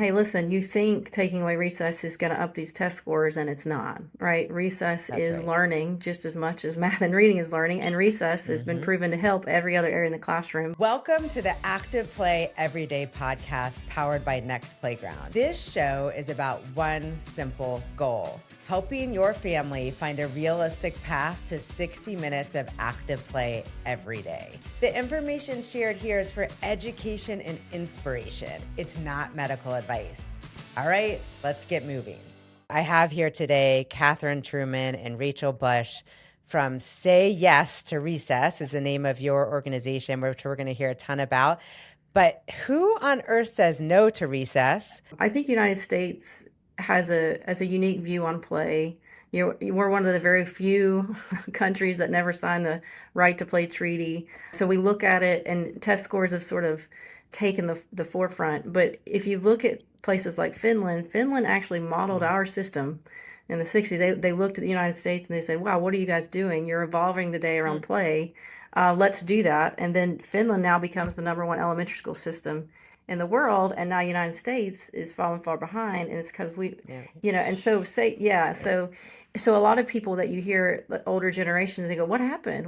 Hey, listen, you think taking away recess is going to up these test scores, and it's not, right? Recess That's is right. learning just as much as math and reading is learning, and recess has been hmm proven to help every other area in the classroom. Welcome to the Active Play Everyday podcast powered by Next Playground. This show is about one simple goal: helping your family find a realistic path to 60 minutes of active play every day. The information shared here is for education and inspiration. It's not medical advice. All right, let's get moving. I have here today Kathryn, Truman, and Rachel Bush from Say Yes to Recess is the name of your organization, which we're going to hear a ton about. But who on earth says no to recess? I think United States has a unique view on play. We're one of the very few countries that never signed the right to play treaty. So we look at it, and test scores have sort of taken the forefront. But if you look at places like Finland, Finland actually modeled Mm. our system in the 60s. They looked at the United States and they said, wow, what are you guys doing? You're evolving the day around play. Let's do that. And then Finland now becomes the number one elementary school system in the world, and now United States is falling far behind, and it's because we, Yeah. and so say yeah, so a lot of people that you hear, the older generations, they go, what happened,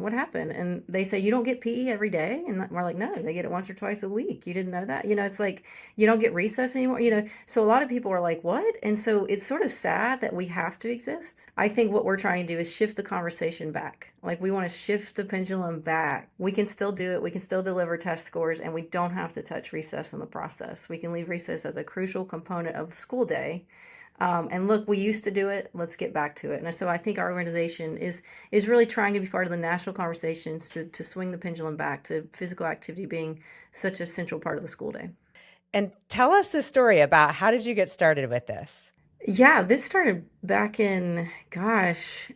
and they say, you don't get PE every day, and we're like, no, they get it once or twice a week. You didn't know that? It's like you don't get recess anymore. So a lot of people are like, what? And so it's sort of sad that we have to exist. I think what we're trying to do is shift the conversation back. Like, we want to shift the pendulum back. We can still do it. We can still deliver test scores, and we don't have to touch recess in the process. We can leave recess as a crucial component of the school day. And look, we used to do it. Let's get back to it. And so I think our organization is really trying to be part of the national conversations to swing the pendulum back to physical activity being such a central part of the school day. And tell us the story about how did you get started with this? Yeah, this started back in, gosh,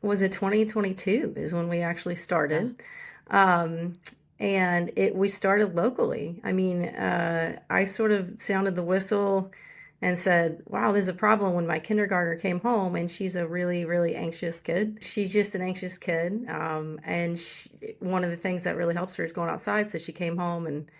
was it 2022 is when we actually Uh, started. Um, and we started locally. I mean, I sort of sounded the whistle and said, wow, there's a problem, when my kindergartner came home, and she's a really, really anxious kid. She's just an anxious kid. One of the things that really helps her is going outside. So she came home, and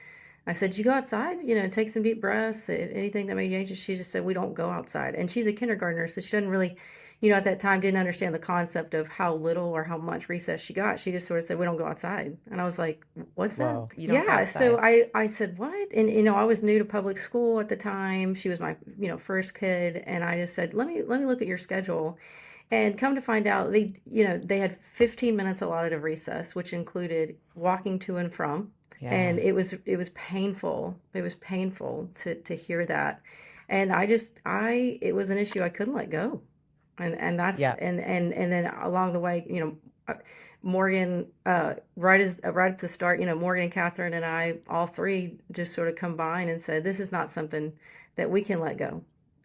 I said, you go outside, take some deep breaths, anything that made you anxious. She just said, we don't go outside. And she's a kindergartner, so she doesn't really, at that time, didn't understand the concept of how little or how much recess she got. She just sort of said, we don't go outside. And I was like, what's that? Whoa, you don't go Yeah. So outside. I said, what? And, I was new to public school at the time. She was my, first kid. And I just said, let me look at your schedule. And come to find out, they had 15 minutes allotted of recess, which included walking to and from. And Yeah. it was painful. It was painful to hear that. And it was an issue I couldn't let go. And that's Yeah. and then along the way, Morgan, right at the start, Morgan, Kathryn, and I, all three, just sort of combined and said, this is not something that we can let go.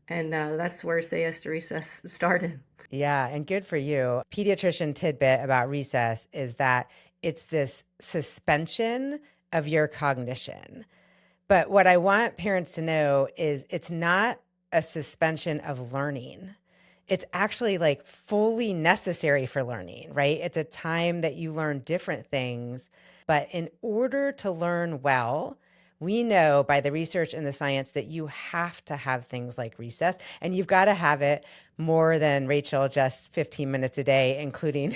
And that's where Say Yes to Recess started. Yeah, and good for you. Pediatrician tidbit about recess is that it's this suspension of your cognition. But what I want parents to know is it's not a suspension of learning. It's actually like fully necessary for learning, right? It's a time that you learn different things. But in order to learn well, we know by the research and the science that you have to have things like recess, and you've got to have it more than Rachel, just 15 minutes a day, including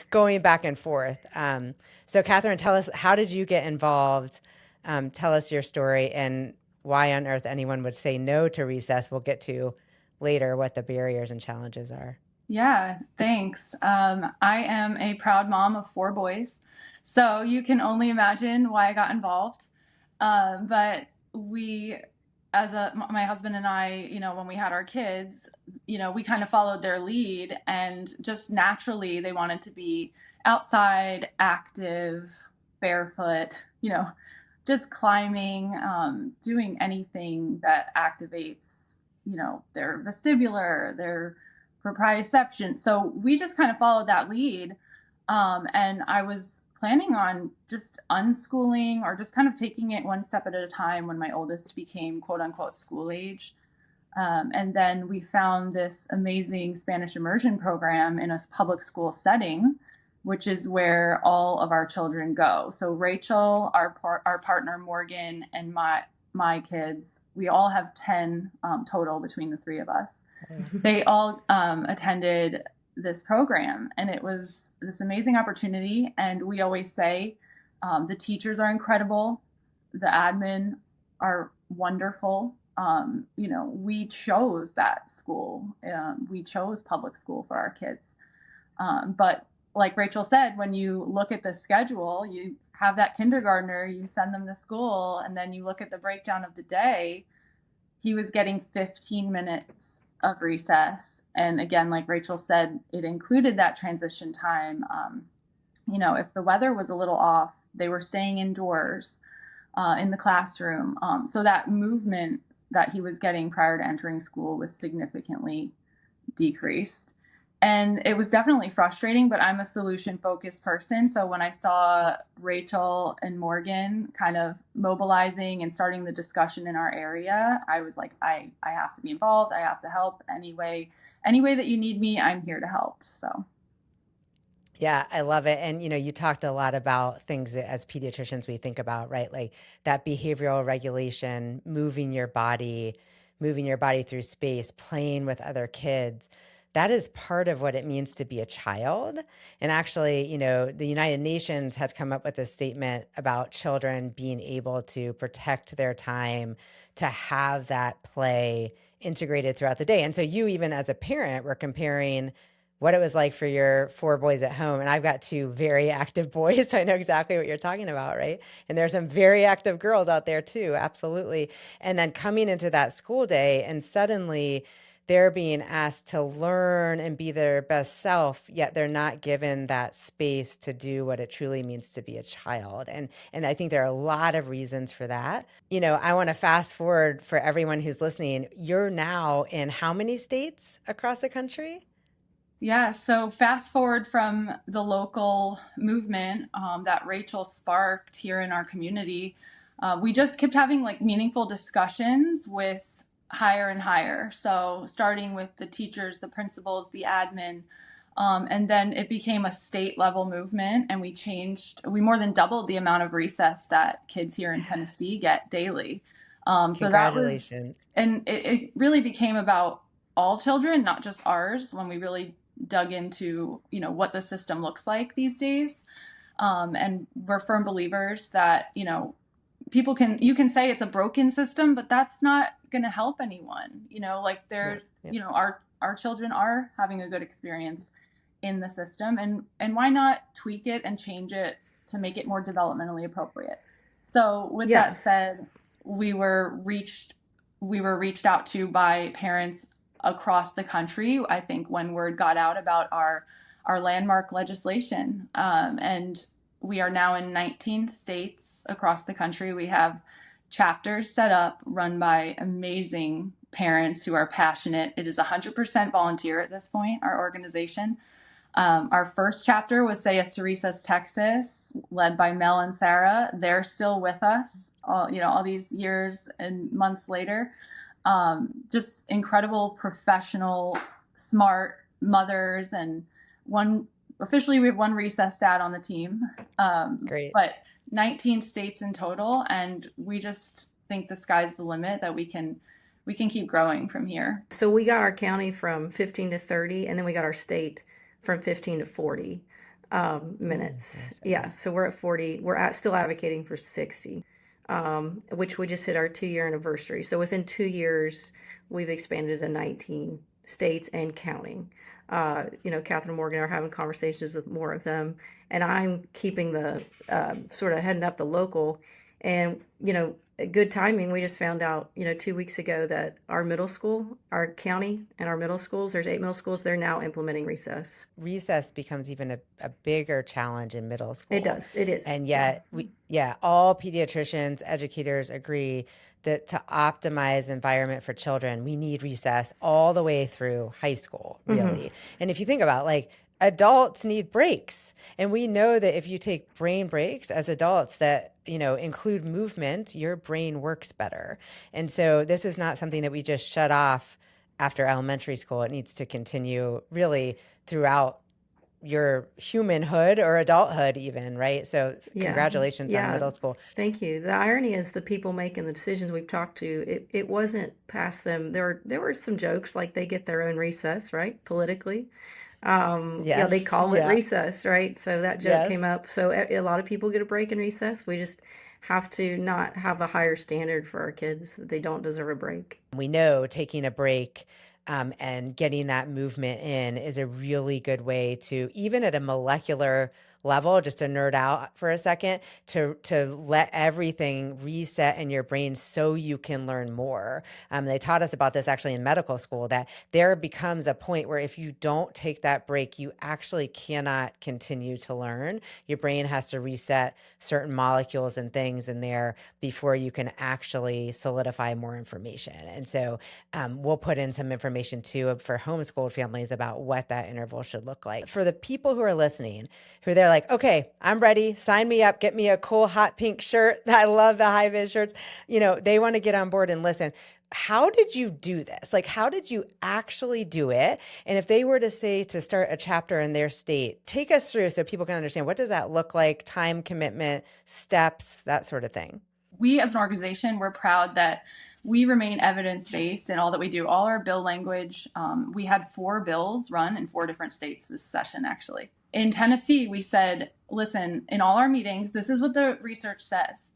going back and forth. So, Kathryn, tell us, how did you get involved? Tell us your story and why on earth anyone would say no to recess. We'll get to later what the barriers and challenges are. Yeah, thanks. I am a proud mom of four boys, so you can only imagine why I got involved. But my husband and I, when we had our kids, we kind of followed their lead, and just naturally they wanted to be outside, active, barefoot, just climbing, doing anything that activates, their vestibular, their proprioception. So we just kind of followed that lead. And I was planning on just unschooling or just kind of taking it one step at a time when my oldest became quote unquote school age. And then we found this amazing Spanish immersion program in a public school setting, which is where all of our children go. So Rachel, our partner Morgan, and my kids, we all have 10 total between the three of us. Mm. They all attended this program, and it was this amazing opportunity. And we always say the teachers are incredible, the admin are wonderful. We chose that school. We chose public school for our kids. But like Rachel said, when you look at the schedule, you have that kindergartner, you send them to school, and then you look at the breakdown of the day. He was getting 15 minutes of recess. And again, like Rachel said, it included that transition time. If the weather was a little off, they were staying indoors in the classroom. So that movement that he was getting prior to entering school was significantly decreased. And it was definitely frustrating, but I'm a solution-focused person. So when I saw Rachel and Morgan kind of mobilizing and starting the discussion in our area, I was like, I have to be involved. I have to help any way that you need me, I'm here to help. So. Yeah, I love it. And, you talked a lot about things that as pediatricians we think about, right? Like that behavioral regulation, moving your body through space, playing with other kids. That is part of what it means to be a child. And actually, the United Nations has come up with a statement about children being able to protect their time, to have that play integrated throughout the day. And so you, even as a parent, were comparing what it was like for your 4 boys at home. And I've got 2 very active boys, so I know exactly what you're talking about, right? And there's some very active girls out there too, absolutely. And then coming into that school day and suddenly they're being asked to learn and be their best self, yet they're not given that space to do what it truly means to be a child. And I think there are a lot of reasons for that. I want to fast forward for everyone who's listening. You're now in how many states across the country? Yeah, so fast forward from the local movement that Rachel sparked here in our community, we just kept having like meaningful discussions with higher and higher. So starting with the teachers, the principals, the admin, and then it became a state level movement, and we more than doubled the amount of recess that kids here in Tennessee get daily. So that was, Congratulations. and it really became about all children, not just ours, when we really dug into what the system looks like these days. And we're firm believers that you can say it's a broken system, but that's not going to help anyone. Like there's our children are having a good experience in the system, and why not tweak it and change it to make it more developmentally appropriate. So with that said, we were reached out to by parents across the country, I think, when word got out about our landmark legislation. And we are now in 19 states across the country. We have chapters set up, run by amazing parents who are passionate. It is 100% volunteer at this point, our organization. Our first chapter was Say to Recess, Texas, led by Mel and Sarah. They're still with us, all these years and months later. Just incredible, professional, smart mothers, and officially we have 1 recess dad on the team. Great. But 19 states in total, and we just think the sky's the limit, that we can keep growing from here. So we got our county from 15 to 30, and then we got our state from 15 to 40 minutes. Nice. Yeah, so we're at 40. We're still advocating for 60. Which we just hit our 2-year anniversary. So within 2 years, we've expanded to 19 states and counting. Kathryn and Morgan are having conversations with more of them, and I'm keeping the sort of heading up the local. And good timing. We just found out 2 weeks ago that our middle school, our county, and our middle schools, there's 8 middle schools, they're now implementing recess. Recess becomes even a bigger challenge in middle school. It does. It is. And yet, all pediatricians, educators agree that to optimize environment for children, we need recess all the way through high school, really. Mm-hmm. And if you think about adults need breaks. And we know that if you take brain breaks as adults that, include movement, your brain works better. And so this is not something that we just shut off after elementary school. It needs to continue really throughout your humanhood or adulthood even, right? So Yeah. congratulations on Yeah. middle school. Thank you. The irony is the people making the decisions we've talked to, it wasn't past them. There were some jokes like they get their own recess, right? Politically. They Yes. call it Yeah. recess, right? So that joke came Yes. up. So a lot of people get a break in recess. We just have to not have a higher standard for our kids that they don't deserve a break. We know taking a break and getting that movement in is a really good way to, even at a molecular level, just to nerd out for a second, to let everything reset in your brain so you can learn more. They taught us about this actually in medical school, that there becomes a point where if you don't take that break, you actually cannot continue to learn. Your brain has to reset certain molecules and things in there before you can actually solidify more information. And so we'll put in some information too for homeschooled families about what that interval should look like. For the people who are listening, who they're like, okay, I'm ready, sign me up, get me a cool hot pink shirt. I love the high vis shirts. They want to get on board and listen. How did you do this? Like, how did you actually do it? And if they were to say to start a chapter in their state, take us through so people can understand, what does that look like, time commitment, steps, that sort of thing. We as an organization, we're proud that we remain evidence-based in all that we do. All our bill language, we had 4 bills run in 4 different states this session, actually. In Tennessee, we said, listen, in all our meetings, this is what the research says,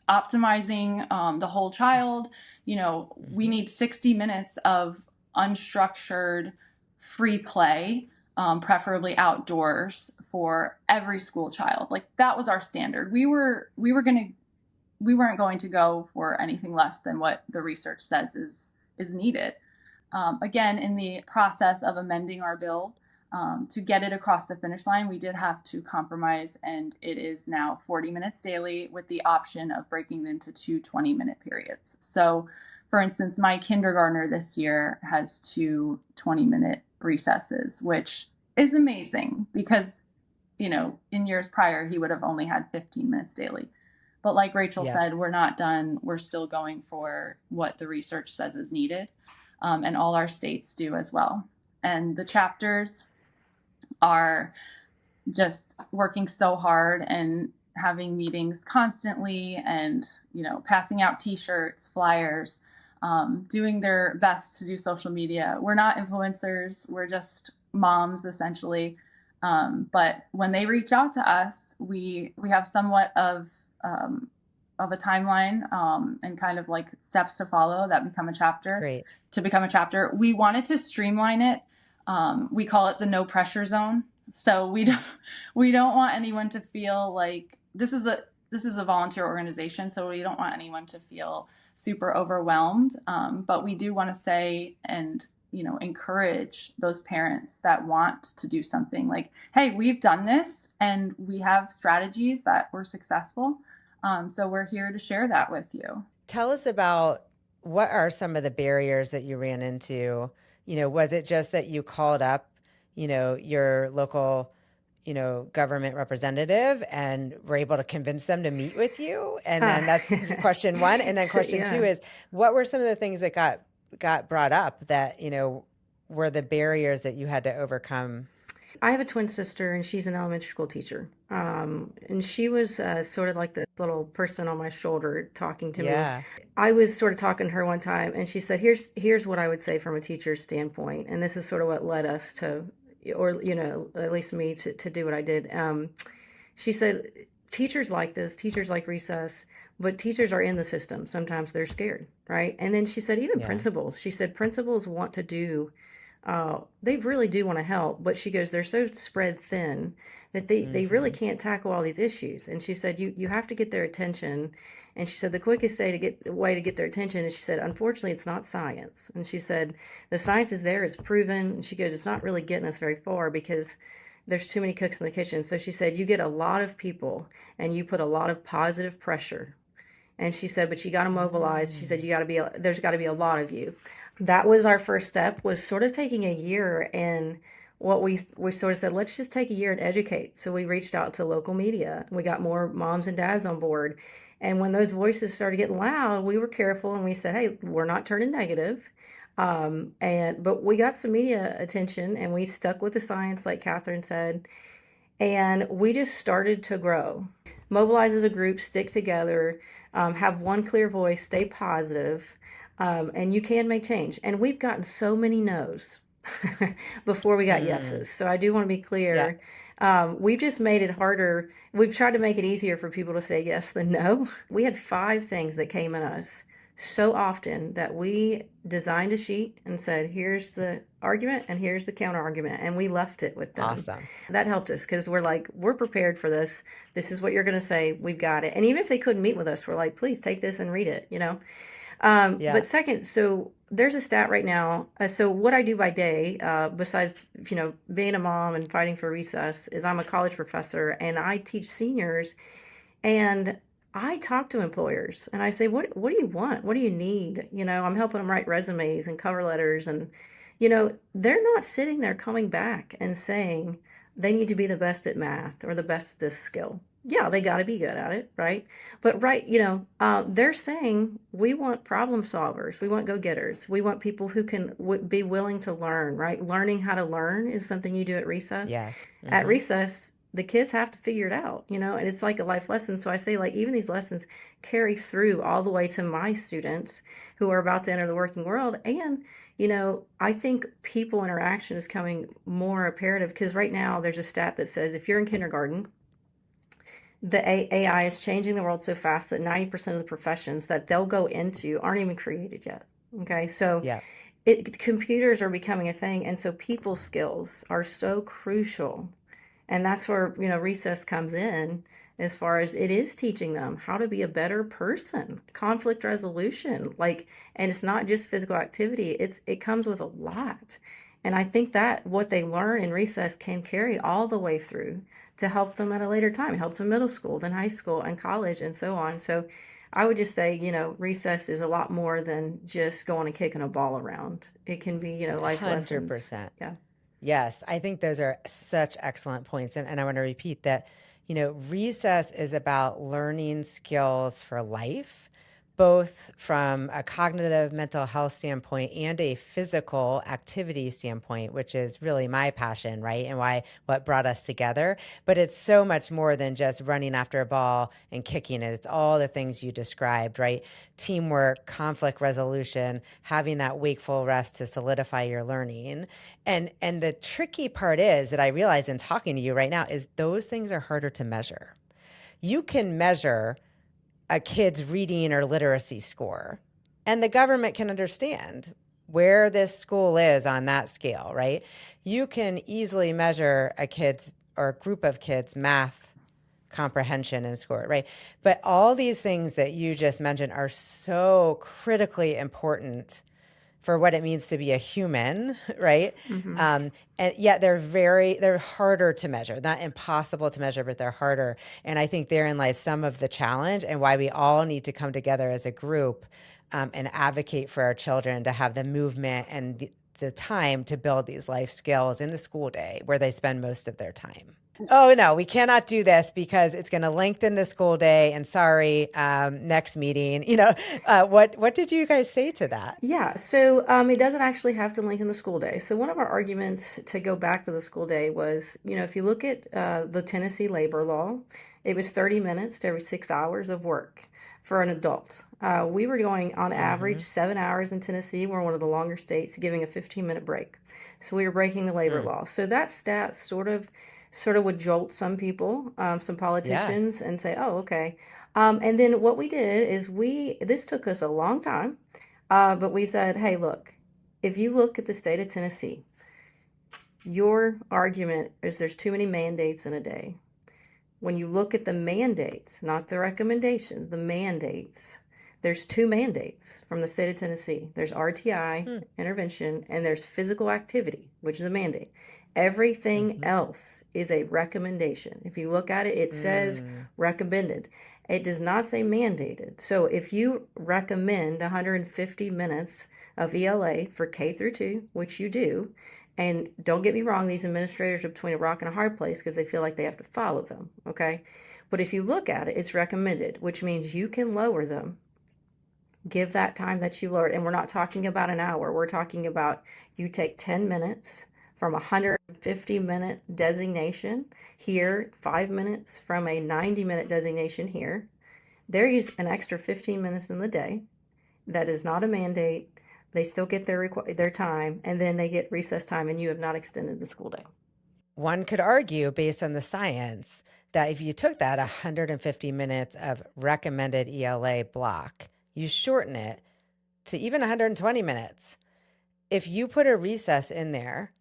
optimizing the whole child. We need 60 minutes of unstructured free play, preferably outdoors, for every school child. Like, that was our standard. We weren't going to go for anything less than what the research says is needed. Again, in the process of amending our bill, to get it across the finish line, we did have to compromise, and it is now 40 minutes daily with the option of breaking it into 2 20-minute periods. So, for instance, my kindergartner this year has 2 20-minute recesses, which is amazing because, in years prior, he would have only had 15 minutes daily. But like Rachel said, we're not done. We're still going for what the research says is needed, and all our states do as well. And the chapters are just working so hard and having meetings constantly, and passing out t-shirts, flyers, doing their best to do social media. We're not influencers, we're just moms essentially, but when they reach out to us, we have somewhat of a timeline, and kind of like steps to follow that become a chapter. Great. To become a chapter, we wanted to streamline it. We call it the no pressure zone. So we don't want anyone to feel like this is a volunteer organization, so we don't want anyone to feel super overwhelmed. But we do want to say and encourage those parents that want to do something, like, hey, we've done this and we have strategies that were successful. So we're here to share that with you. Tell us about, what are some of the barriers that you ran into? Was it just that you called up, your local, government representative and were able to convince them to meet with you? And then that's question 1. And then question 2 is, what were some of the things that got brought up that, were the barriers that you had to overcome? I have a twin sister, and she's an elementary school teacher. And she was sort of like this little person on my shoulder talking to me. I was sort of talking to her one time, and she said, here's what I would say from a teacher's standpoint. And this is sort of what led us to, or, at least me to do what I did. She said, teachers like this, teachers like recess, but teachers are in the system. Sometimes they're scared, right? And then she said, even principals, she said, principals want to do, they really do want to help, but she goes, they're so spread thin that they really can't tackle all these issues. And she said, you have to get their attention. And she said, the quickest way to get their attention is, she said, unfortunately, it's not science. And she said, the science is there, it's proven. And she goes, it's not really getting us very far because there's too many cooks in the kitchen. So she said, you get a lot of people and you put a lot of positive pressure. And she said, but you got to mobilize. She said, there's got to be a lot of you. That was our first step, was sort of taking a year, and what we sort of said, let's just take a year and educate. So we reached out to local media. We got more moms and dads on board. And when those voices started getting loud, we were careful and we said, hey, we're not turning negative. But we got some media attention and we stuck with the science, like Kathryn said, and we just started to grow. Mobilize as a group, stick together, have one clear voice, stay positive, and you can make change. And we've gotten so many no's before we got Mm, yeses. So I do want to be yeah. clear. We've just made it harder. We've tried to make it easier for people to say yes than no. We had 5 things that came at us so often that we designed a sheet and said, here's the argument and here's the counter argument. And we left it with them. Awesome. That helped us because we're like, we're prepared for this. This is what you're going to say. We've got it. And even if they couldn't meet with us, we're like, please take this and read it. Yeah. But second, so there's a stat right now. So what I do by day, besides being a mom and fighting for recess, is I'm a college professor and I teach seniors. And I talk to employers and I say, what do you want? What do you need? I'm helping them write resumes and cover letters, and they're not sitting there coming back and saying they need to be the best at math or the best at this skill. Yeah, they got to be good at it, right? But right, they're saying we want problem solvers, we want go-getters, we want people who can be willing to learn, right? Learning how to learn is something you do at recess. Yes. At Hmm. recess, the kids have to figure it out, and it's like a life lesson. So I say, like, even these lessons carry through all the way to my students who are about to enter the working world. And, I think people interaction is coming more imperative because right now there's a stat that says if you're in kindergarten, the AI is changing the world so fast that 90% of the professions that they'll go into aren't even created yet. Okay. So Yeah. computers are becoming a thing. And so people skills are so crucial, and that's where, recess comes in, as far as it is teaching them how to be a better person, conflict resolution, like, and it's not just physical activity, it comes with a lot. And I think that what they learn in recess can carry all the way through to help them at a later time. It helps them middle school, then high school and college and so on. So I would just say, recess is a lot more than just going and kicking a ball around. It can be, life lessons. 100%. Yeah. Yes, I think those are such excellent points. And I want to repeat that, recess is about learning skills for life, both from a cognitive mental health standpoint and a physical activity standpoint, which is really my passion, right? And what brought us together. But it's so much more than just running after a ball and kicking it. It's all the things you described, right? Teamwork, conflict resolution, having that wakeful rest to solidify your learning. And the tricky part is that I realize in talking to you right now is those things are harder to measure. You can measure a kid's reading or literacy score, and the government can understand where this school is on that scale, right? You can easily measure a kid's or a group of kids' math comprehension and score, right? But all these things that you just mentioned are so critically important for what it means to be a human, right? Hmm. And yet they're harder to measure, not impossible to measure, but they're harder. And I think therein lies some of the challenge and why we all need to come together as a group and advocate for our children to have the movement and the time to build these life skills in the school day where they spend most of their time. Oh no, we cannot do this because it's going to lengthen the school day. And sorry, next meeting. What did you guys say to that? Yeah, so it doesn't actually have to link in the school day. So one of our arguments to go back to the school day was, if you look at the Tennessee labor law, it was 30 minutes to every 6 hours of work for an adult. We were going on average Mm-hmm. 7 hours in Tennessee. We're one of the longer states, giving a 15-minute break. So we were breaking the labor Hmm. law. So that stat sort of would jolt some people, some Yeah. politicians, and say, oh, okay. And then what we did is this took us a long time, but we said, hey, look, if you look at the state of Tennessee, your argument is there's too many mandates in a day. When you look at the mandates, not the recommendations, the mandates, there's 2 mandates from the state of Tennessee. There's RTI, Hmm. intervention, and there's physical activity, which is a mandate. Everything Mm-hmm. else is a recommendation. If you look at it, it says Mm. recommended. It does not say mandated. So if you recommend 150 minutes of ELA for K through 2, which you do, and don't get me wrong, these administrators are between a rock and a hard place because they feel like they have to follow them, okay? But if you look at it, it's recommended, which means you can lower them Give that time that you learned. And we're not talking about an hour. We're talking about you take 10 minutes from a 150-minute designation here, 5 minutes from a 90-minute designation here. There is an extra 15 minutes in the day. That is not a mandate. They still get their time, and then they get recess time, and you have not extended the school day. One could argue, based on the science, that if you took that 150 minutes of recommended ELA block, you shorten it to even 120 minutes. If you put a recess in there,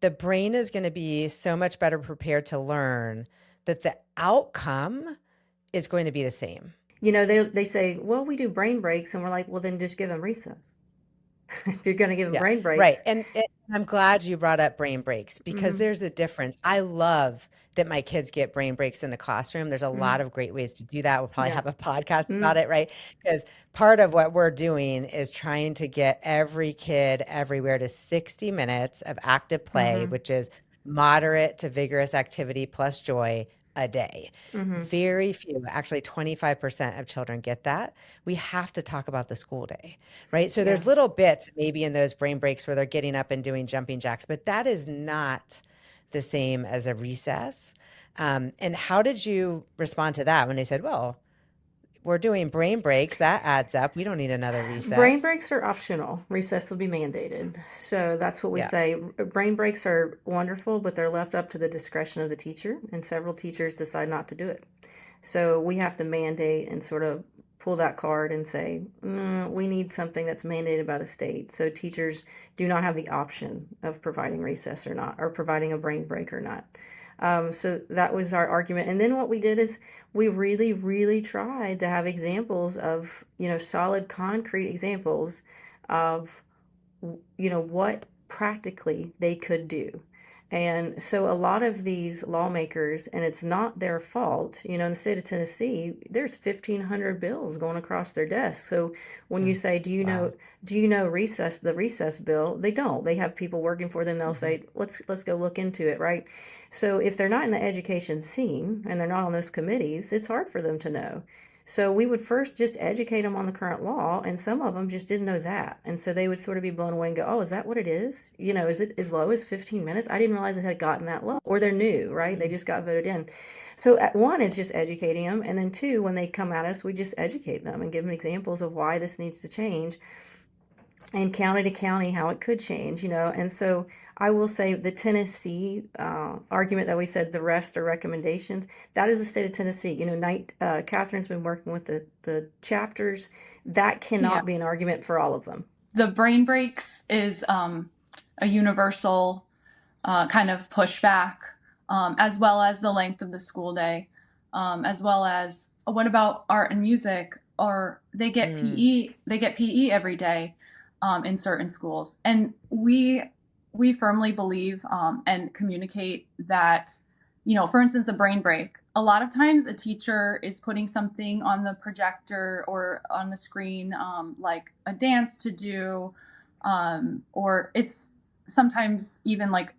the brain is going to be so much better prepared to learn that the outcome is going to be the same. They say, well, we do brain breaks, and we're like, well, then just give them recess. If you're going to give them Yeah, brain breaks. right. And I'm glad you brought up brain breaks because Mm-hmm. there's a difference. I love that my kids get brain breaks in the classroom. There's a Mm-hmm. lot of great ways to do that. We'll probably Yeah. have a podcast Mm-hmm. about it, right? Because part of what we're doing is trying to get every kid everywhere to 60 minutes of active play, Mm-hmm. which is moderate to vigorous activity plus joy a day. Mm-hmm. Very few, actually 25% of children get that. We have to talk about the school day, right? So Yeah. there's little bits maybe in those brain breaks where they're getting up and doing jumping jacks, but that is not the same as a recess. And how did you respond to that when they said, well, we're doing brain breaks, that adds up. We don't need another Brain recess. breaks are optional. Recess will be mandated. So that's what we Yeah. say. Brain breaks are wonderful, but they're left up to the discretion of the teacher, and several teachers decide not to do it. So we have to mandate and sort of pull that card and say, we need something that's mandated by the state. So teachers do not have the option of providing recess or not, or providing a brain break or not. So that was our argument. And then what we did is we really, really tried to have examples of, solid, concrete examples of, what practically they could do. And so a lot of these lawmakers, and it's not their fault, in the state of Tennessee, there's 1,500 bills going across their desk. So when you say, Wow. do you know the recess bill? They don't. They have people working for them. They'll Mhm. say, let's go look into it, right? So if they're not in the education scene and they're not on those committees, it's hard for them to know. So we would first just educate them on the current law, and some of them just didn't know that. And so they would sort of be blown away and go, "Oh, is that what it is? Is it as low as 15 minutes? I didn't realize it had gotten that low." Or they're new, right? They just got voted in. So at one is just educating them, and then two, when they come at us, we just educate them and give them examples of why this needs to change, and county to county how it could change. And so I will say the Tennessee argument that we said the rest are recommendations, that is the state of Tennessee. Kathryn's been working with the chapters. That Yeah. cannot be an argument for all of them. The brain breaks is a universal kind of pushback, as well as the length of the school day, as well as what about art and music? Or they get PE every day in certain schools, and we firmly believe and communicate that, for instance, a brain break. A lot of times, a teacher is putting something on the projector or on the screen, like a dance to do, or it's sometimes even like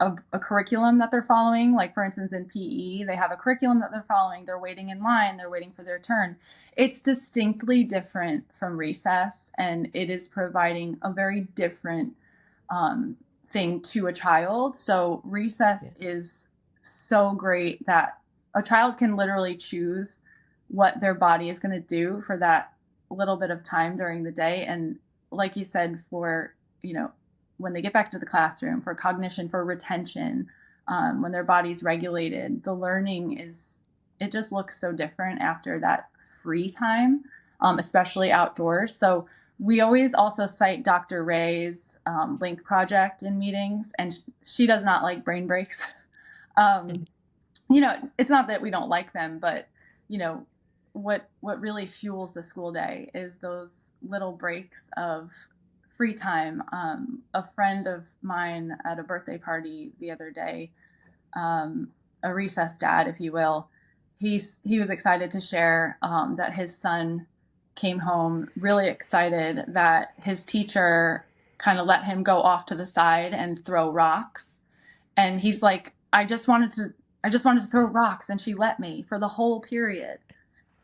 a curriculum that they're following. Like, for instance, in PE, they have a curriculum that they're following. They're waiting in line. They're waiting for their turn. It's distinctly different from recess, and it is providing a very different thing to a child. So recess is so great that a child can literally choose what their body is going to do for that little bit of time during the day. And like you said, for, when they get back to the classroom, for cognition, for retention, when their body's regulated, the learning it just looks so different after that free time, especially outdoors. So we always also cite Dr. Ray's Link project in meetings, and she does not like brain breaks. It's not that we don't like them, but what really fuels the school day is those little breaks of free time. A friend of mine at a birthday party the other day, a recess dad, if you will, he was excited to share that his son came home really excited that his teacher kind of let him go off to the side and throw rocks. And he's like, I just wanted to throw rocks, and she let me for the whole period.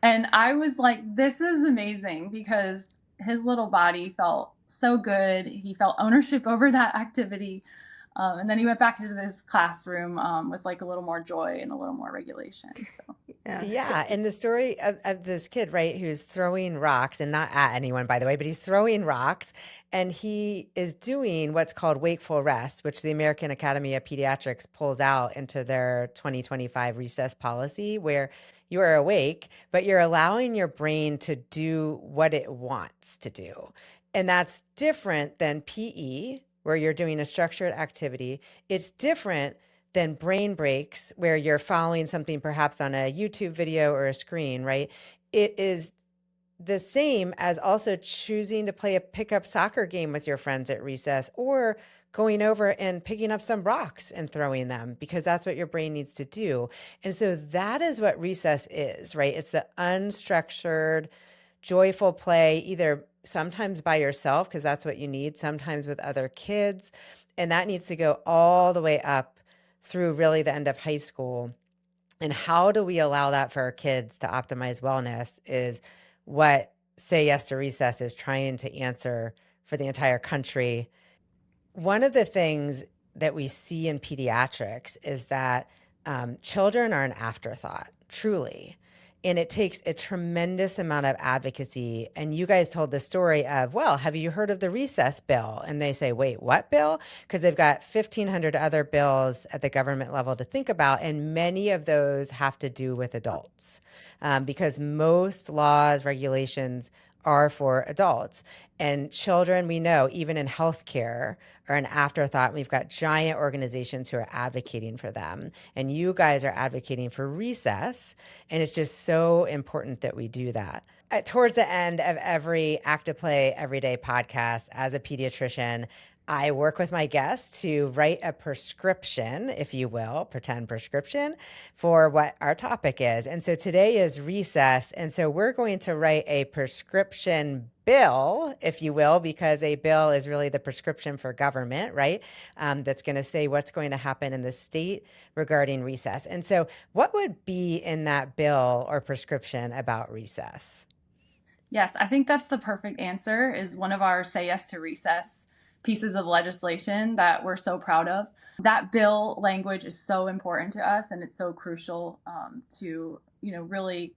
And I was like, this is amazing, because his little body felt so good. He felt ownership over that activity. And then he went back into his classroom with like a little more joy and a little more regulation. So, Yeah. So, Yeah, and the story of this kid, right, who's throwing rocks, and not at anyone, by the way, but he's throwing rocks, and he is doing what's called wakeful rest, which the American Academy of Pediatrics pulls out into their 2025 recess policy, where you are awake, but you're allowing your brain to do what it wants to do. And that's different than PE, where you're doing a structured activity. It's different than brain breaks, where you're following something perhaps on a YouTube video or a screen, right? It is the same as also choosing to play a pickup soccer game with your friends at recess, or going over and picking up some rocks and throwing them, because that's what your brain needs to do. And so that is what recess is, right? It's the unstructured, joyful play, either sometimes by yourself, because that's what you need, sometimes with other kids. And that needs to go all the way up through really the end of high school. And how do we allow that for our kids to optimize wellness is what Say Yes to Recess is trying to answer for the entire country. One of the things that we see in pediatrics is that children are an afterthought, truly. And it takes a tremendous amount of advocacy. And you guys told the story of, well, have you heard of the recess bill? And they say, wait, what bill? Because they've got 1,500 other bills at the government level to think about. And many of those have to do with adults, because most laws, regulations are for adults. And children, we know, even in healthcare, are an afterthought. We've got giant organizations who are advocating for them. And you guys are advocating for recess. And it's just so important that we do that. Towards the end of every Active Play Everyday podcast, as a pediatrician, I work with my guests to write a prescription, if you will, pretend prescription, for what our topic is. And so today is recess. And so we're going to write a prescription bill, if you will, because a bill is really the prescription for government, right? That's going to say what's going to happen in the state regarding recess. And so what would be in that bill or prescription about recess? yes, I think that's the perfect answer, is one of our Say Yes to Recess pieces of legislation that we're so proud of. That bill language is so important to us, and it's so crucial to, really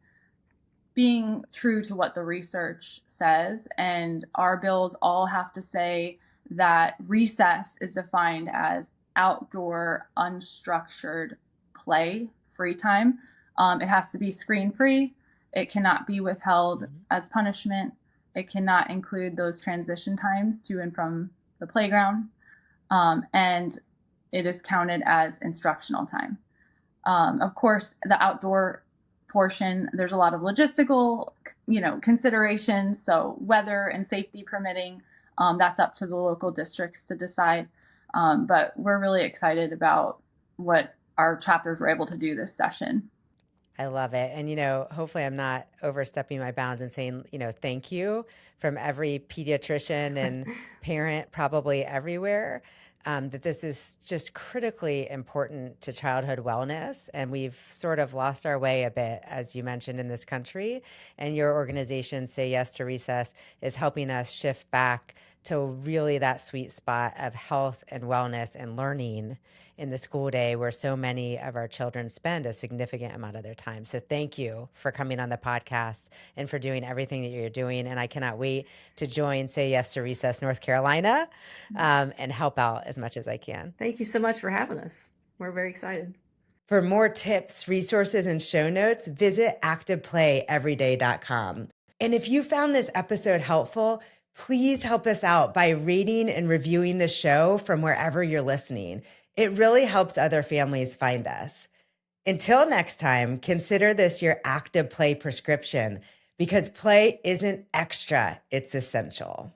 being true to what the research says. And our bills all have to say that recess is defined as outdoor, unstructured play, free time. It has to be screen free. It cannot be withheld as punishment. It cannot include those transition times to and from the playground. And it is counted as instructional time. Of course, the outdoor portion, there's a lot of logistical, considerations. So weather and safety permitting, that's up to the local districts to decide. But we're really excited about what our chapters were able to do this session. I love it. And, hopefully I'm not overstepping my bounds and saying, thank you from every pediatrician and parent, probably everywhere, that this is just critically important to childhood wellness. And we've sort of lost our way a bit, as you mentioned, in this country. And your organization, Say Yes to Recess, is helping us shift back to really that sweet spot of health and wellness and learning in the school day, where so many of our children spend a significant amount of their time. So thank you for coming on the podcast and for doing everything that you're doing. And I cannot wait to join Say Yes to Recess North Carolina, and help out as much as I can. thank you so much for having us. We're very excited. For more tips, resources, and show notes, visit activeplayeveryday.com. And if you found this episode helpful, please help us out by rating and reviewing the show from wherever you're listening. It really helps other families find us. Until next time, consider this your active play prescription, because play isn't extra, it's essential.